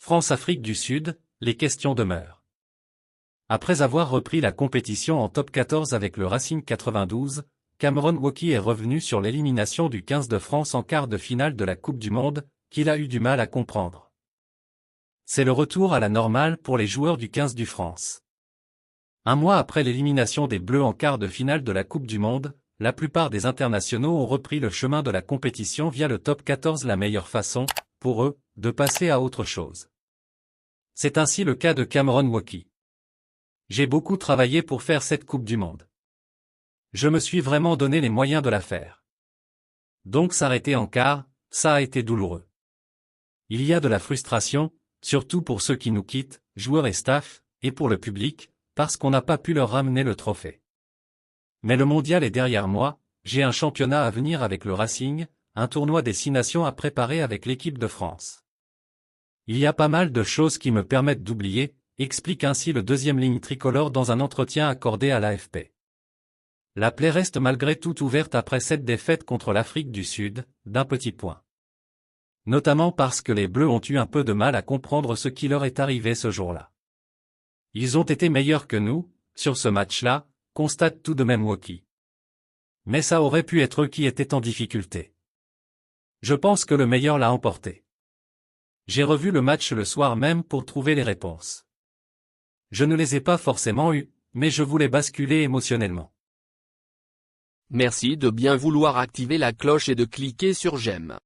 France-Afrique du Sud, les questions demeurent. Après avoir repris la compétition en top 14 avec le Racing 92, Cameron Woki est revenu sur l'élimination du 15 de France en quart de finale de la Coupe du Monde, qu'il a eu du mal à comprendre. C'est le retour à la normale pour les joueurs du 15 du France. Un mois après l'élimination des Bleus en quart de finale de la Coupe du Monde, la plupart des internationaux ont repris le chemin de la compétition via le top 14, la meilleure façon, pour eux, de passer à autre chose. C'est ainsi le cas de Cameron Woki. J'ai beaucoup travaillé pour faire cette Coupe du Monde. Je me suis vraiment donné les moyens de la faire. Donc s'arrêter en quart, ça a été douloureux. Il y a de la frustration, surtout pour ceux qui nous quittent, joueurs et staff, et pour le public, parce qu'on n'a pas pu leur ramener le trophée. Mais le mondial est derrière moi, j'ai un championnat à venir avec le Racing, un tournoi des 6 nations à préparer avec l'équipe de France. Il y a pas mal de choses qui me permettent d'oublier, explique ainsi le deuxième ligne tricolore dans un entretien accordé à l'AFP. La plaie reste malgré tout ouverte après cette défaite contre l'Afrique du Sud, d'un petit point. Notamment parce que les Bleus ont eu un peu de mal à comprendre ce qui leur est arrivé ce jour-là. Ils ont été meilleurs que nous, sur ce match-là, constate tout de même Woki. Mais ça aurait pu être eux qui étaient en difficulté. Je pense que le meilleur l'a emporté. J'ai revu le match le soir même pour trouver les réponses. Je ne les ai pas forcément eues, mais je voulais basculer émotionnellement. Merci de bien vouloir activer la cloche et de cliquer sur j'aime.